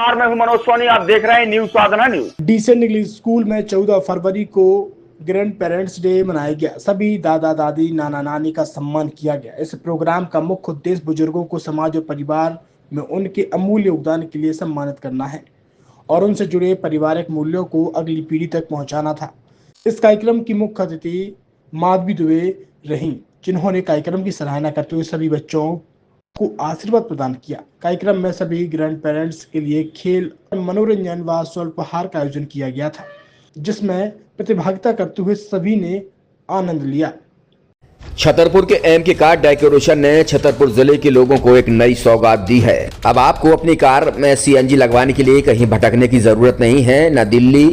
मैं हूं मनोज सोनी, आप देख रहे हैं न्यूज साधना न्यूज। डिसेंट इंग्लिश स्कूल में 14 फरवरी को ग्रैंड पेरेंट्स डे मनाया गया। सभी दादा दादी नाना नानी का सम्मान किया गया। इस प्रोग्राम का मुख्य उद्देश्य बुजुर्गों को समाज और परिवार में उनके अमूल्य योगदान के लिए सम्मानित करना है और उनसे जुड़े पारिवारिक मूल्यों को अगली पीढ़ी तक पहुंचाना था। इस कार्यक्रम की मुख्य अतिथि माधवी दुबे रहीं, जिन्होंने कार्यक्रम की सराहना करते हुए सभी बच्चों को आशीर्वाद प्रदान किया। कार्यक्रम में सभी ग्रैंड पेरेंट्स के लिए खेल, मनोरंजन व स्वल्पाहार का आयोजन किया गया था, जिसमें प्रतिभागिता करते हुए सभी ने आनंद लिया। छतरपुर के एमके कार डेकोरेशन ने छतरपुर जिले के लोगों को एक नई सौगात दी है। अब आपको अपनी कार में सीएनजी लगवाने के लिए कहीं भटकने की जरूरत नहीं है, न दिल्ली,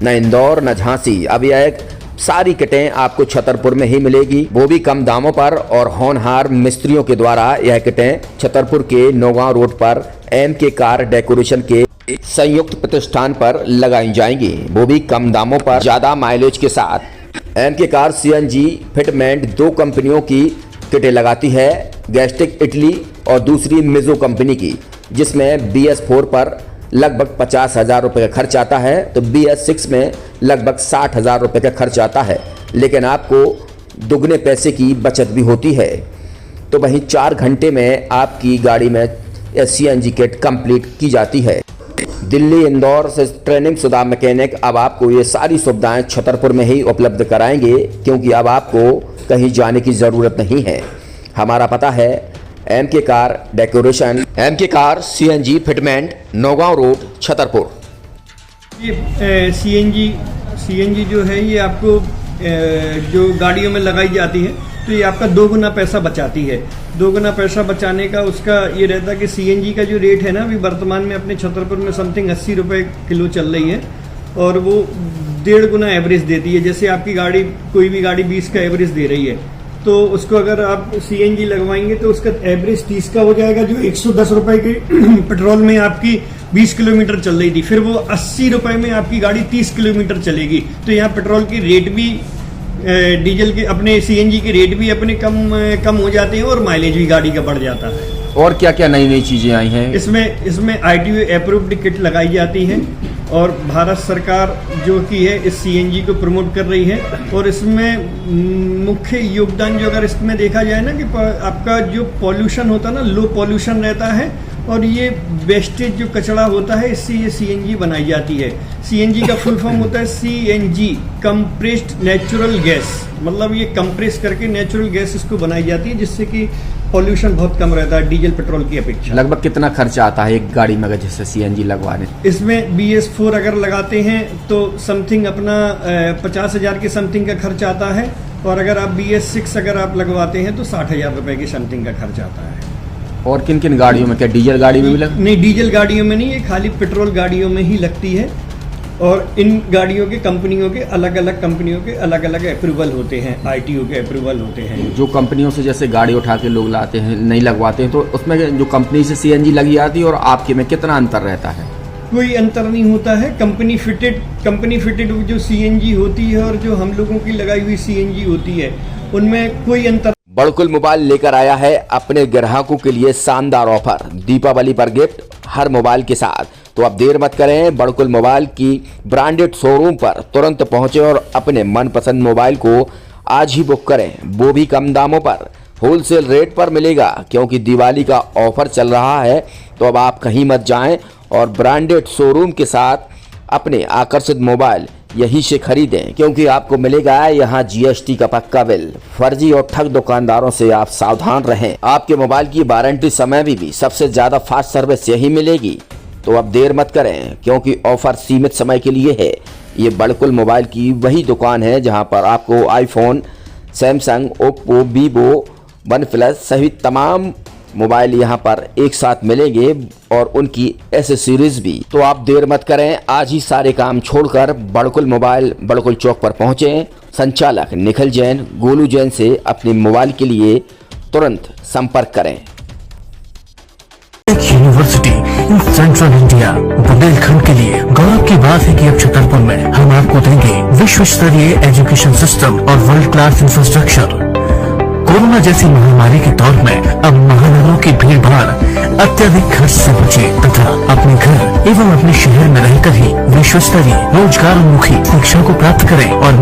न इंदौर, न झांसी। अब यह सारी किटें आपको छतरपुर में ही मिलेगी, वो भी कम दामों पर और होनहार मिस्त्रियों के द्वारा। यह किटें छतरपुर के नौगांव रोड पर एमके कार डेकोरेशन के संयुक्त प्रतिष्ठान पर लगाई जाएंगी, वो भी कम दामों पर, ज्यादा माइलेज के साथ। एमके कार सीएनजी फिटमेंट 2 कंपनियों की किटें लगाती है, गैस्टिक इटली और दूसरी मिजो कंपनी की, जिसमें BS4 पर लगभग 50,000 रुपये का खर्च आता है, तो BS6 में लगभग 60,000 रुपये का खर्च आता है, लेकिन आपको दुगने पैसे की बचत भी होती है। तो वहीं 4 घंटे में आपकी गाड़ी में सीएनजी किट कंप्लीट की जाती है। दिल्ली, इंदौर से ट्रेनिंग शुदा मैकेनिक अब आपको ये सारी सुविधाएं छतरपुर में ही उपलब्ध कराएंगे, क्योंकि अब आपको कहीं जाने की ज़रूरत नहीं है। हमारा पता है MK car decoration, MK car CNG fitment, Nowgong road, Chhatarpur. ये सीएनजी जो है ये आपको जो गाड़ियों में लगाई जाती है, तो ये आपका 2 गुना पैसा बचाती है। 2 गुना पैसा बचाने का उसका ये रहता है कि सीएनजी का जो रेट है ना, अभी वर्तमान में अपने छतरपुर में समथिंग 80 रुपये किलो चल रही है, और वो 1.5 गुना एवरेज देती है। जैसे आपकी गाड़ी, कोई भी गाड़ी 20 का एवरेज दे रही है, तो उसको अगर आप सीएनजी लगवाएंगे तो उसका एवरेज 30 का हो जाएगा। जो 110 रुपए के पेट्रोल में आपकी 20 किलोमीटर चल रही थी, फिर वो 80 रुपए में आपकी गाड़ी 30 किलोमीटर चलेगी। तो यहाँ पेट्रोल की रेट भी, डीजल के, अपने सीएनजी के रेट भी अपने कम हो जाते हैं और माइलेज भी गाड़ी का बढ़ जाता है। और क्या क्या नई नई चीजें आई हैं? इसमें ITO अप्रूव्ड किट लगाई जाती है, और भारत सरकार जो की है इस सीएनजी को प्रमोट कर रही है। और इसमें मुख्य योगदान जो अगर इसमें देखा जाए ना, कि आपका जो पॉल्यूशन होता है ना, लो पॉल्यूशन रहता है, और ये वेस्टेज जो कचरा होता है, इससे ये सीएनजी बनाई जाती है। सीएनजी का फुल फॉर्म होता है CNG, कंप्रेस्ड नेचुरल गैस, मतलब ये कंप्रेस करके नेचुरल गैस इसको बनाई जाती है, जिससे कि पॉल्यूशन बहुत कम रहता है डीजल पेट्रोल की अपेक्षा। लगभग कितना खर्चा आता है एक गाड़ी में जैसे सीएनजी लगवाने? इसमें BS4 अगर लगाते हैं तो समथिंग अपना 50,000 के समथिंग का खर्च आता है, और अगर आप BS6 अगर आप लगवाते हैं तो 60,000 रुपए की समथिंग का खर्च आता है। और किन किन गाड़ियों में? क्या डीजल गाड़ी में भी नहीं, डीजल गाड़ियों में नहीं, ये खाली पेट्रोल गाड़ियों में ही लगती है। और इन गाड़ियों के कंपनियों के अलग अलग अप्रूवल होते हैं, ITO के अप्रूवल होते हैं। जो कंपनियों से जैसे गाड़ी उठा के लोग लाते हैं, नहीं लगवाते हैं, तो उसमें जो कंपनी से सीएनजी लगी आती है और आपके में कितना अंतर रहता है? कोई अंतर नहीं होता है। कंपनी फिटेड जो सीएनजी होती है और जो हम लोगों की लगाई हुई सीएनजी होती है, उनमें कोई अंतर। बड़कुल मोबाइल लेकर आया है अपने ग्राहकों के लिए शानदार ऑफर, दीपावली पर गिफ्ट हर मोबाइल के साथ। तो अब देर मत करें, बड़कुल मोबाइल की ब्रांडेड शोरूम पर तुरंत पहुंचे और अपने मनपसंद मोबाइल को आज ही बुक करें, वो भी कम दामों पर, होलसेल रेट पर मिलेगा, क्योंकि दिवाली का ऑफर चल रहा है। तो अब आप कहीं मत जाएं और ब्रांडेड शोरूम के साथ अपने आकर्षित मोबाइल यहीं से खरीदें, क्योंकि आपको मिलेगा यहाँ GST का पक्का बिल। फर्जी और ठग दुकानदारों से आप सावधान रहें। आपके मोबाइल की वारंटी समय में भी सबसे ज्यादा फास्ट सर्विस यही मिलेगी। तो अब देर मत करें, क्योंकि ऑफर सीमित समय के लिए है। ये बड़कुल मोबाइल की वही दुकान है जहां पर आपको iPhone, Samsung, Oppo, Vivo, OnePlus सहित तमाम मोबाइल यहां पर एक साथ मिलेंगे, और उनकी एसेसरीज भी। तो आप देर मत करें, आज ही सारे काम छोड़कर बड़कुल मोबाइल बड़कुल चौक पर पहुंचें। संचालक निखिल जैन, गोलू जैन से अपने मोबाइल के लिए तुरंत संपर्क करें। University in central India Bundelkhand के लिए गौरव की बात है कि अब छतरपुर में हम आपको देंगे विश्व स्तरीय एजुकेशन सिस्टम और वर्ल्ड क्लास इंफ्रास्ट्रक्चर। कोरोना जैसी महामारी के दौर में अब महानगरों की भीड़ भाड़, अत्यधिक खर्च से बचे तथा अपने घर एवं अपने शहर में रहकर ही विश्व स्तरीय रोजगार उन्मुखी शिक्षा को प्राप्त करें और